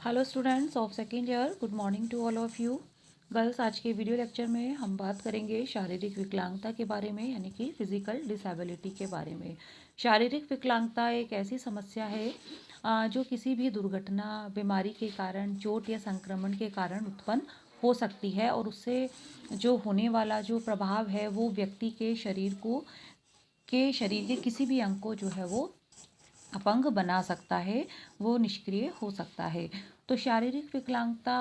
Hello students of second year, good morning to all of you girls. आज के video lecture में हम बात करेंगे शारीरिक विकलांगता के बारे में, यानी कि फिजिकल डिसेबिलिटी के बारे में। शारीरिक विकलांगता एक ऐसी समस्या है जो किसी भी दुर्घटना, बीमारी के कारण, चोट या संक्रमण के कारण उत्पन्न हो सकती है, और उससे जो होने वाला जो प्रभाव है वो व्यक्ति के शरीर के किसी भी अंग को जो है वो अपंग बना सकता है, वो निष्क्रिय हो सकता है। तो शारीरिक विकलांगता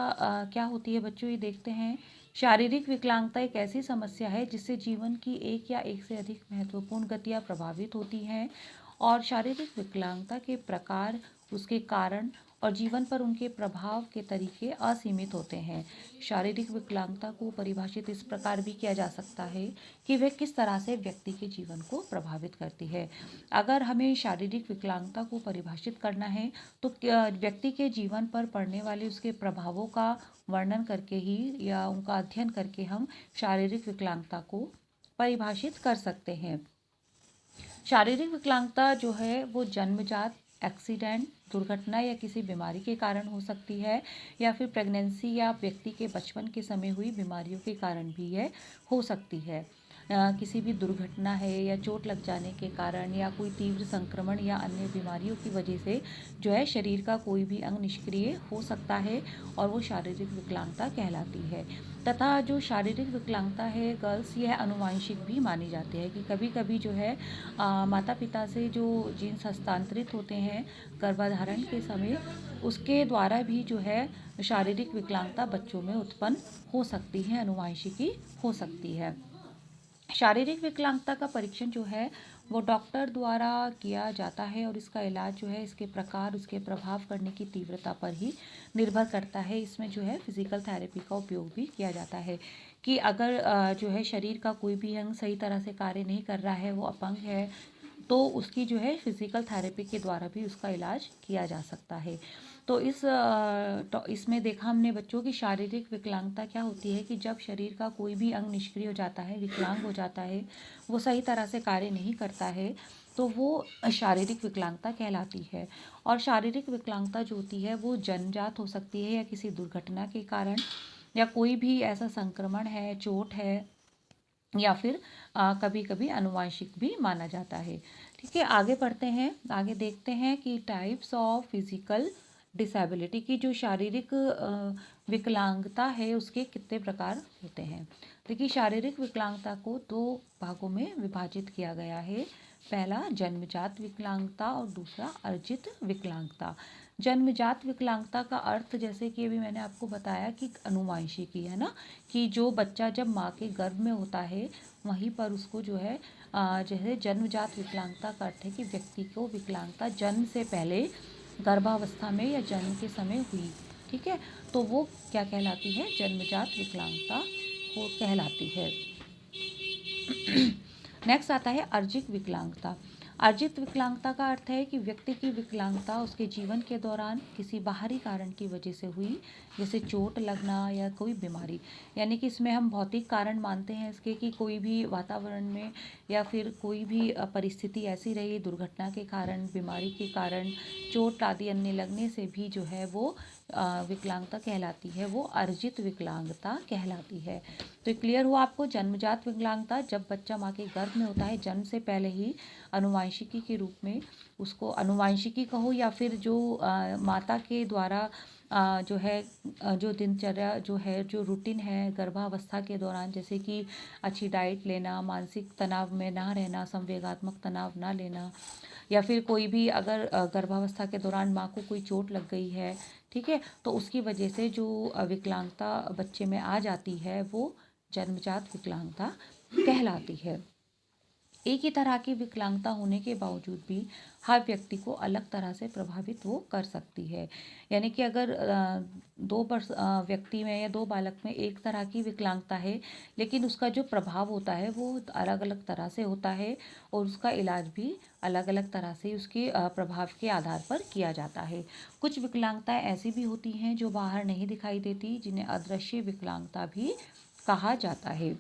क्या होती है बच्चों, ये देखते हैं। शारीरिक विकलांगता एक ऐसी समस्या है जिससे जीवन की एक या एक से अधिक महत्वपूर्ण गतियाँ प्रभावित होती हैं, और शारीरिक विकलांगता के प्रकार, उसके कारण और जीवन पर उनके प्रभाव के तरीके असीमित होते हैं। शारीरिक विकलांगता को परिभाषित इस प्रकार भी किया जा सकता है कि वह किस तरह से व्यक्ति के जीवन को प्रभावित करती है। अगर हमें शारीरिक विकलांगता को परिभाषित करना है तो व्यक्ति के जीवन पर पड़ने वाले उसके प्रभावों का वर्णन करके ही या उनका अध्ययन करके हम शारीरिक विकलांगता को परिभाषित कर सकते हैं। शारीरिक विकलांगता जो है वो जन्मजात, एक्सीडेंट, दुर्घटना या किसी बीमारी के कारण हो सकती है, या फिर प्रेगनेंसी या व्यक्ति के बचपन के समय हुई बीमारियों के कारण भी यह हो सकती है। किसी भी दुर्घटना है या चोट लग जाने के कारण या कोई तीव्र संक्रमण या अन्य बीमारियों की वजह से जो है शरीर का कोई भी अंग निष्क्रिय हो सकता है, और वो शारीरिक विकलांगता कहलाती है। तथा जो शारीरिक विकलांगता है गर्ल्स, यह अनुवांशिक भी मानी जाती है कि कभी कभी जो है माता पिता से जो जीन्स हस्तांतरित होते हैं गर्भाधारण के समय, उसके द्वारा भी जो है शारीरिक विकलांगता बच्चों में उत्पन्न हो सकती है, अनुवांशिकी हो सकती है। शारीरिक विकलांगता का परीक्षण जो है वो डॉक्टर द्वारा किया जाता है, और इसका इलाज जो है इसके प्रकार, उसके प्रभाव करने की तीव्रता पर ही निर्भर करता है। इसमें जो है फिजिकल थेरेपी का उपयोग भी किया जाता है कि अगर जो है शरीर का कोई भी अंग सही तरह से कार्य नहीं कर रहा है, वो अपंग है, तो उसकी जो है फिजिकल थेरेपी के द्वारा भी उसका इलाज किया जा सकता है। तो इसमें देखा हमने बच्चों की शारीरिक विकलांगता क्या होती है कि जब शरीर का कोई भी अंग निष्क्रिय हो जाता है, विकलांग हो जाता है, वो सही तरह से कार्य नहीं करता है, तो वो शारीरिक विकलांगता कहलाती है। और शारीरिक विकलांगता जो होती है वो जन्मजात हो सकती है या किसी दुर्घटना के कारण, या कोई भी ऐसा संक्रमण है, चोट है, या फिर कभी कभी अनुवांशिक भी माना जाता है। ठीक है, आगे बढ़ते हैं। आगे देखते हैं कि टाइप्स ऑफ फिजिकल डिसेबिलिटी की जो शारीरिक विकलांगता है उसके कितने प्रकार होते हैं। देखिए, शारीरिक विकलांगता को दो भागों में विभाजित किया गया है। पहला जन्मजात विकलांगता और दूसरा अर्जित विकलांगता। जन्मजात विकलांगता का अर्थ, जैसे कि अभी मैंने आपको बताया कि अनुवांशिकी है ना, कि जो बच्चा जब माँ के गर्भ में होता है वहीं पर उसको जो है जैसे जन्मजात विकलांगता का अर्थ है कि व्यक्ति को विकलांगता जन्म से पहले गर्भावस्था में या जन्म के समय हुई। ठीक है, तो वो क्या कहलाती है, जन्मजात विकलांगता वो कहलाती है। नेक्स्ट आता है अर्जित विकलांगता। अर्जित विकलांगता का अर्थ है कि व्यक्ति की विकलांगता उसके जीवन के दौरान किसी बाहरी कारण की वजह से हुई, जैसे चोट लगना या कोई बीमारी। यानी कि इसमें हम भौतिक कारण मानते हैं इसके, कि कोई भी वातावरण में या फिर कोई भी परिस्थिति ऐसी रही, दुर्घटना के कारण, बीमारी के कारण, चोट आदि अन्य लगने से भी जो है वो विकलांगता कहलाती है, वो अर्जित विकलांगता कहलाती है। तो क्लियर हुआ आपको। जन्मजात विकलांगता, जब बच्चा माँ के गर्भ में होता है, जन्म से पहले ही अनुवांशिकी के रूप में, उसको अनुवांशिकी कहो या फिर जो माता के द्वारा जो है जो दिनचर्या जो है, जो रूटीन है गर्भावस्था के दौरान, जैसे कि अच्छी डाइट लेना, मानसिक तनाव में ना रहना, संवेगात्मक तनाव ना लेना, या फिर कोई भी अगर गर्भावस्था के दौरान माँ को कोई चोट लग गई है, ठीक है, तो उसकी वजह से जो विकलांगता बच्चे में आ जाती है वो जन्मजात विकलांगता कहलाती है। एक ही तरह की विकलांगता होने के बावजूद भी हर व्यक्ति को अलग तरह से प्रभावित वो कर सकती है। यानी कि अगर व्यक्ति में या दो बालक में एक तरह की विकलांगता है, लेकिन उसका जो प्रभाव होता है वो अलग अलग तरह से होता है, और उसका इलाज भी अलग अलग तरह से उसके प्रभाव के आधार पर किया जाता है। कुछ विकलांगताएं ऐसी भी होती हैं जो बाहर नहीं दिखाई देती, जिन्हें अदृश्य विकलांगता भी कहा जाता है।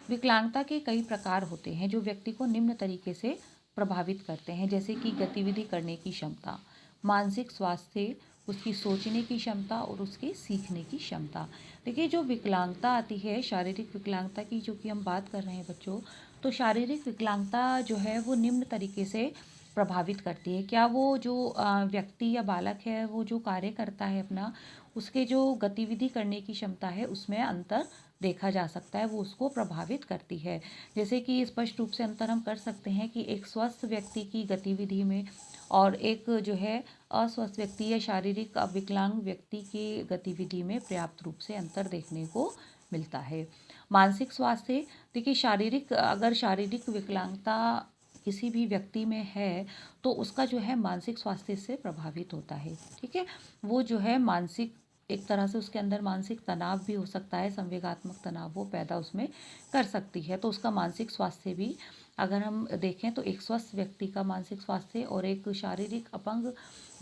विकलांगता के कई प्रकार होते हैं जो व्यक्ति को निम्न तरीके से प्रभावित करते हैं, जैसे कि गतिविधि करने की क्षमता, मानसिक स्वास्थ्य, उसकी सोचने की क्षमता और उसकी सीखने की क्षमता। देखिए जो विकलांगता आती है शारीरिक विकलांगता की, जो कि हम बात कर रहे हैं बच्चों, तो शारीरिक विकलांगता जो है वो निम्न तरीके से प्रभावित करती है। क्या वो जो व्यक्ति या बालक है वो जो कार्य करता है अपना, उसके जो गतिविधि करने की क्षमता है उसमें अंतर देखा जा सकता है, वो उसको प्रभावित करती है। जैसे कि स्पष्ट रूप से अंतर हम कर सकते हैं कि एक स्वस्थ व्यक्ति की गतिविधि में और एक जो है अस्वस्थ व्यक्ति या शारीरिक विकलांग व्यक्ति की गतिविधि में पर्याप्त रूप से अंतर देखने को मिलता है। मानसिक स्वास्थ्य, देखिए शारीरिक अगर शारीरिक विकलांगता किसी भी व्यक्ति में है तो उसका जो है मानसिक स्वास्थ्य से प्रभावित होता है। ठीक है, वो जो है मानसिक एक तरह से उसके अंदर मानसिक तनाव भी हो सकता है, संवेगात्मक तनाव वो पैदा उसमें कर सकती है, तो उसका मानसिक स्वास्थ्य भी अगर हम देखें तो एक स्वस्थ व्यक्ति का मानसिक स्वास्थ्य और एक शारीरिक अपंग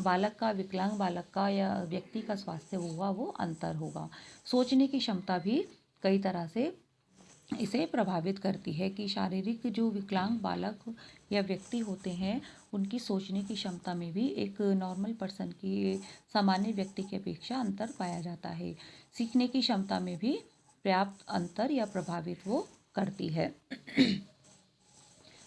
बालक का, विकलांग बालक का या व्यक्ति का स्वास्थ्य होगा वो अंतर होगा। सोचने की क्षमता भी कई तरह से इसे प्रभावित करती है कि शारीरिक जो विकलांग बालक या व्यक्ति होते हैं उनकी सोचने की क्षमता में भी एक नॉर्मल पर्सन की, सामान्य व्यक्ति की अपेक्षा अंतर पाया जाता है। सीखने की क्षमता में भी पर्याप्त अंतर या प्रभावित वो करती है।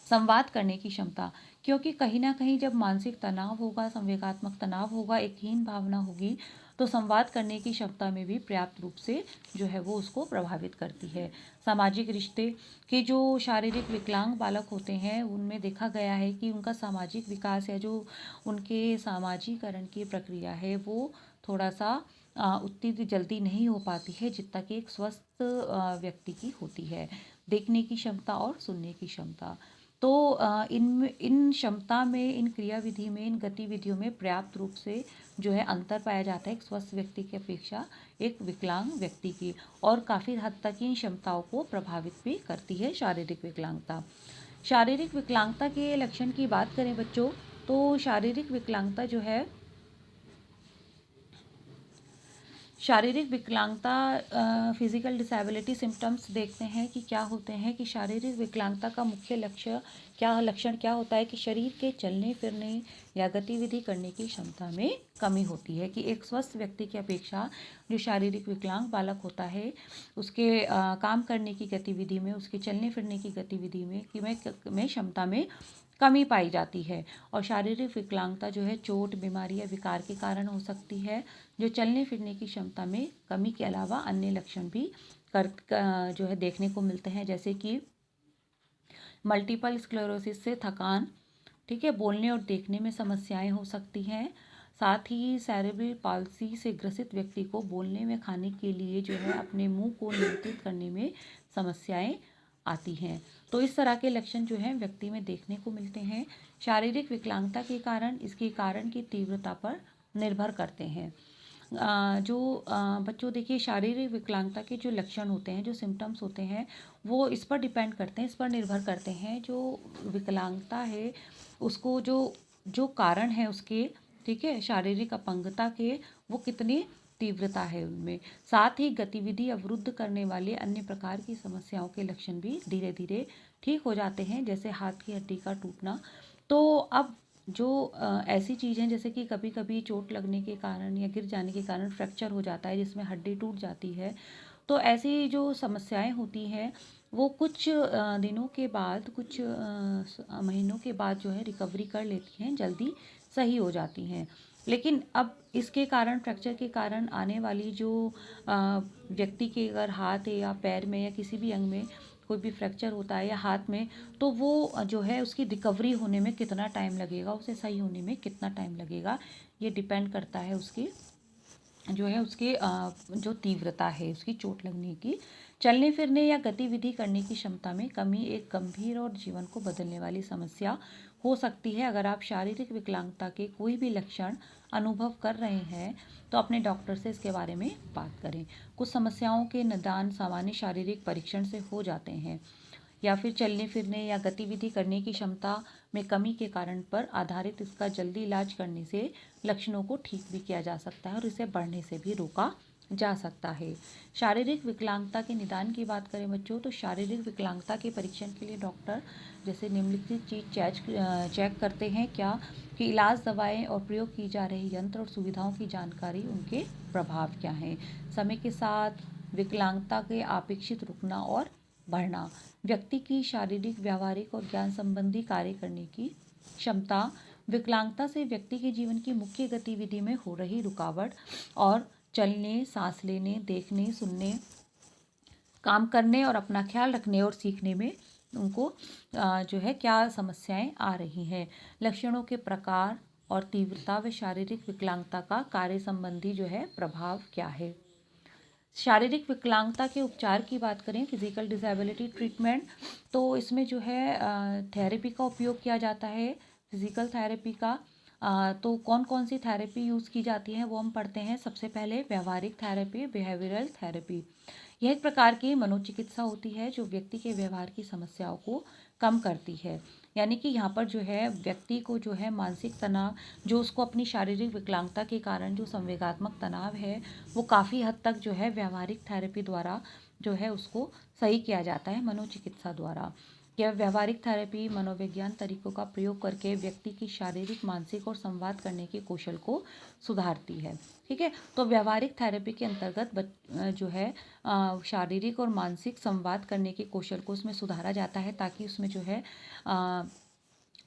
संवाद करने की क्षमता, क्योंकि कहीं ना कहीं जब मानसिक तनाव होगा, संवेगात्मक तनाव होगा, एक हीन भावना होगी, तो संवाद करने की क्षमता में भी पर्याप्त रूप से जो है वो उसको प्रभावित करती है। सामाजिक रिश्ते के जो शारीरिक विकलांग बालक होते हैं उनमें देखा गया है कि उनका सामाजिक विकास या जो उनके सामाजिकरण की प्रक्रिया है वो थोड़ा सा उतनी जल्दी नहीं हो पाती है जितना कि एक स्वस्थ व्यक्ति की होती है। देखने की क्षमता और सुनने की क्षमता, तो इन क्षमता में, इन क्रियाविधि में, इन गतिविधियों में पर्याप्त रूप से जो है अंतर पाया जाता है एक स्वस्थ व्यक्ति की अपेक्षा एक विकलांग व्यक्ति की, और काफ़ी हद तक इन क्षमताओं को प्रभावित भी करती है शारीरिक विकलांगता। शारीरिक विकलांगता के लक्षण की बात करें बच्चों, तो शारीरिक विकलांगता जो है, शारीरिक विकलांगता फिजिकल डिसेबिलिटी सिम्टम्स देखते हैं कि क्या होते हैं कि शारीरिक विकलांगता का मुख्य लक्षण क्या होता है कि शरीर के चलने फिरने या गतिविधि करने की क्षमता में कमी होती है। कि एक स्वस्थ व्यक्ति की अपेक्षा जो शारीरिक विकलांग बालक होता है उसके काम करने की गतिविधि में, उसके चलने फिरने की गतिविधि में क्षमता में कमी पाई जाती है। और शारीरिक विकलांगता जो है चोट, बीमारी या विकार के कारण हो सकती है, जो चलने फिरने की क्षमता में कमी के अलावा अन्य लक्षण भी जो है देखने को मिलते हैं, जैसे कि मल्टीपल स्क्लेरोसिस से थकान, ठीक है, बोलने और देखने में समस्याएं हो सकती हैं। साथ ही सेरेब्रल पाल्सी से ग्रसित व्यक्ति को बोलने में, खाने के लिए जो है अपने मुंह को नियंत्रित करने में समस्याएं आती हैं। तो इस तरह के लक्षण जो हैं व्यक्ति में देखने को मिलते हैं। शारीरिक विकलांगता के कारण इसके कारण की तीव्रता पर निर्भर करते हैं। बच्चों देखिए शारीरिक विकलांगता के जो लक्षण होते हैं, जो सिम्टम्स होते हैं, वो इस पर डिपेंड करते हैं, इस पर निर्भर करते हैं जो विकलांगता है उसको जो जो कारण है उसके, ठीक है, शारीरिक अपंगता के, वो कितनी तीव्रता है उनमें। साथ ही गतिविधि अवरुद्ध करने वाले अन्य प्रकार की समस्याओं के लक्षण भी धीरे धीरे ठीक हो जाते हैं, जैसे हाथ की हड्डी का टूटना। तो अब जो ऐसी चीज़ें जैसे कि कभी कभी चोट लगने के कारण या गिर जाने के कारण फ्रैक्चर हो जाता है जिसमें हड्डी टूट जाती है, तो ऐसी जो समस्याएं होती हैं वो कुछ दिनों के बाद, कुछ महीनों के बाद जो है रिकवरी कर लेती हैं, जल्दी सही हो जाती हैं। लेकिन अब इसके कारण, फ्रैक्चर के कारण आने वाली जो व्यक्ति के अगर हाथ है या पैर में या किसी भी अंग में कोई भी फ्रैक्चर होता है या हाथ में, तो वो जो है उसकी रिकवरी होने में कितना टाइम लगेगा, उसे सही होने में कितना टाइम लगेगा, ये डिपेंड करता है उसकी जो है उसके जो तीव्रता है उसकी चोट लगने की। चलने फिरने या गतिविधि करने की क्षमता में कमी एक गंभीर और जीवन को बदलने वाली समस्या हो सकती है। अगर आप शारीरिक विकलांगता के कोई भी लक्षण अनुभव कर रहे हैं तो अपने डॉक्टर से इसके बारे में बात करें। कुछ समस्याओं के निदान सामान्य शारीरिक परीक्षण से हो जाते हैं, या फिर चलने फिरने या गतिविधि करने की क्षमता में कमी के कारण पर आधारित इसका जल्दी इलाज करने से लक्षणों को ठीक भी किया जा सकता है और इसे बढ़ने से भी रोका जा सकता है। शारीरिक विकलांगता के निदान की बात करें बच्चों, तो शारीरिक विकलांगता के परीक्षण के लिए डॉक्टर जैसे निम्नलिखित चीज चेक करते हैं क्या, कि इलाज, दवाएं और प्रयोग की जा रही यंत्र और सुविधाओं की जानकारी, उनके प्रभाव क्या हैं, समय के साथ विकलांगता के अपेक्षित रुकना और बढ़ना, व्यक्ति की शारीरिक, व्यावहारिक और ज्ञान संबंधी कार्य करने की क्षमता, विकलांगता से व्यक्ति के जीवन की मुख्य गतिविधि में हो रही रुकावट और चलने, सांस लेने, देखने, सुनने, काम करने और अपना ख्याल रखने और सीखने में उनको जो है क्या समस्याएं आ रही हैं, लक्षणों के प्रकार और तीव्रता व शारीरिक विकलांगता का कार्य संबंधी जो है प्रभाव क्या है। शारीरिक विकलांगता के उपचार की बात करें, फिजिकल डिसेबिलिटी ट्रीटमेंट, तो इसमें जो है थेरेपी का उपयोग किया जाता है, फिजिकल थेरेपी का। तो कौन कौन सी थेरेपी यूज़ की जाती है वो हम पढ़ते हैं। सबसे पहले व्यवहारिक थेरेपी, बिहेवियरल थेरेपी। यह एक प्रकार की मनोचिकित्सा होती है जो व्यक्ति के व्यवहार की समस्याओं को कम करती है। यानी कि यहाँ पर जो है व्यक्ति को जो है मानसिक तनाव, जो उसको अपनी शारीरिक विकलांगता के कारण जो संवेगात्मक तनाव है, वो काफ़ी हद तक जो है व्यवहारिक थेरेपी द्वारा जो है उसको सही किया जाता है, मनोचिकित्सा द्वारा। यह व्यवहारिक थेरेपी मनोविज्ञान तरीकों का प्रयोग करके व्यक्ति की शारीरिक, मानसिक और संवाद करने के कौशल को सुधारती है। ठीक है, तो व्यवहारिक थेरेपी के अंतर्गत जो है शारीरिक और मानसिक संवाद करने के कौशल को उसमें सुधारा जाता है, ताकि उसमें जो है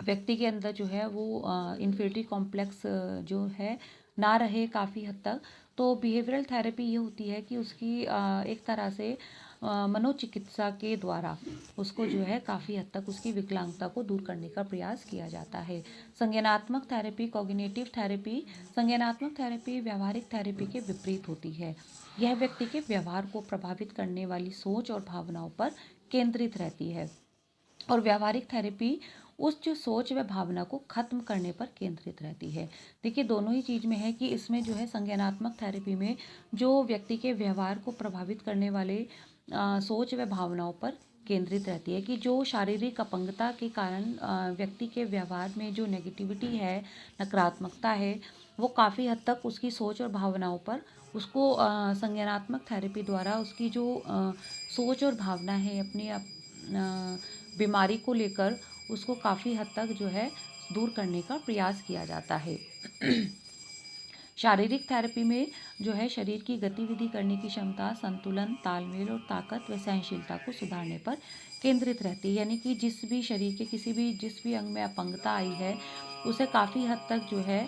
व्यक्ति के अंदर जो है वो इन्फिनिटी कॉम्प्लेक्स जो है ना रहे काफ़ी हद तक। तो बिहेवियरल थेरेपी ये होती है कि उसकी एक तरह से मनोचिकित्सा के द्वारा उसको जो है काफ़ी हद तक उसकी विकलांगता को दूर करने का प्रयास किया जाता है। संज्ञानात्मक थेरेपी, कॉग्निटिव थेरेपी। संज्ञानात्मक थेरेपी व्यवहारिक थेरेपी के विपरीत होती है। यह व्यक्ति के व्यवहार को प्रभावित करने वाली सोच और भावनाओं पर केंद्रित रहती है, और व्यवहारिक थेरेपी उस जो सोच व भावना को खत्म करने पर केंद्रित रहती है। देखिए दोनों ही चीज़ में है कि इसमें जो है संज्ञानात्मक थेरेपी में जो व्यक्ति के व्यवहार को प्रभावित करने वाले सोच व भावनाओं पर केंद्रित रहती है, कि जो शारीरिक अपंगता के कारण व्यक्ति के व्यवहार में जो नेगेटिविटी है, नकारात्मकता है, वो काफ़ी हद तक उसकी सोच और भावनाओं पर उसको संज्ञानात्मक थेरेपी द्वारा उसकी जो सोच और भावना है अपनी बीमारी को लेकर, उसको काफ़ी हद तक जो है दूर करने का प्रयास किया जाता है। शारीरिक थेरेपी में जो है शरीर की गतिविधि करने की क्षमता, संतुलन, तालमेल और ताकत व सहनशीलता को सुधारने पर केंद्रित रहती है। यानी कि जिस भी शरीर के जिस भी अंग में अपंगता आई है, उसे काफ़ी हद तक जो है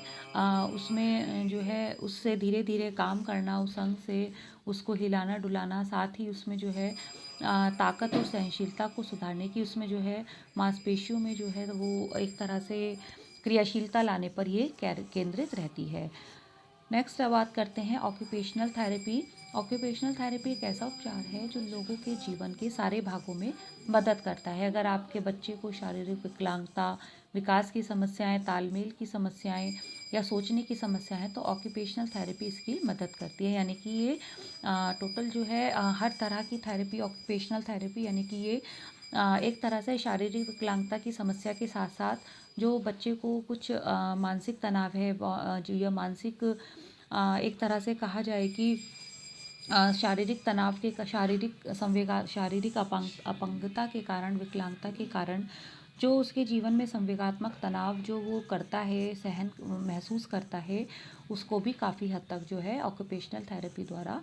उसमें जो है उससे धीरे धीरे काम करना, उस अंग से उसको हिलाना डुलाना, साथ ही उसमें जो है ताकत और सहनशीलता को सुधारने की, उसमें जो है मांसपेशियों में जो है वो एक तरह से क्रियाशीलता लाने पर ये केंद्रित रहती है। नेक्स्ट अब बात करते हैं ऑक्यूपेशनल थेरेपी। ऑक्यूपेशनल थेरेपी एक ऐसा उपचार है जो लोगों के जीवन के सारे भागों में मदद करता है। अगर आपके बच्चे को शारीरिक विकलांगता, विकास की समस्याएं, तालमेल की समस्याएं या सोचने की समस्या है, तो ऑक्यूपेशनल थेरेपी इसकी मदद करती है। यानी कि ये टोटल जो है हर तरह की थेरेपी, ऑक्यूपेशनल थेरेपी, यानी कि ये एक तरह से शारीरिक विकलांगता की समस्या के साथ साथ जो बच्चे को कुछ मानसिक तनाव है, जो या मानसिक एक तरह से कहा जाए कि शारीरिक तनाव के, शारीरिक अपंगता के कारण, विकलांगता के कारण जो उसके जीवन में संवेगात्मक तनाव जो वो करता है, सहन महसूस करता है, उसको भी काफ़ी हद तक जो है ऑक्यूपेशनल थेरेपी द्वारा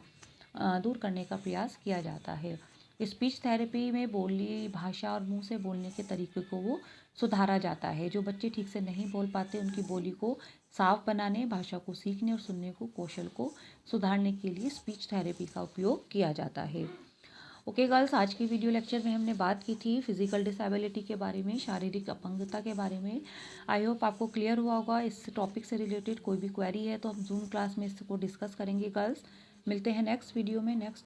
दूर करने का प्रयास किया जाता है। स्पीच थेरेपी में बोली भाषा और मुंह से बोलने के तरीके को वो सुधारा जाता है। जो बच्चे ठीक से नहीं बोल पाते, उनकी बोली को साफ बनाने, भाषा को सीखने और सुनने को कौशल को सुधारने के लिए स्पीच थेरेपी का उपयोग किया जाता है। ओके गर्ल्स, आज की वीडियो लेक्चर में हमने बात की थी फिजिकल डिसेबिलिटी के बारे में, शारीरिक अपंगता के बारे में। आई होप आपको क्लियर हुआ होगा। इस टॉपिक से रिलेटेड कोई भी क्वेरी है तो हम जूम क्लास में इसको डिस्कस करेंगे गर्ल्स। मिलते हैं नेक्स्ट वीडियो में नेक्स्ट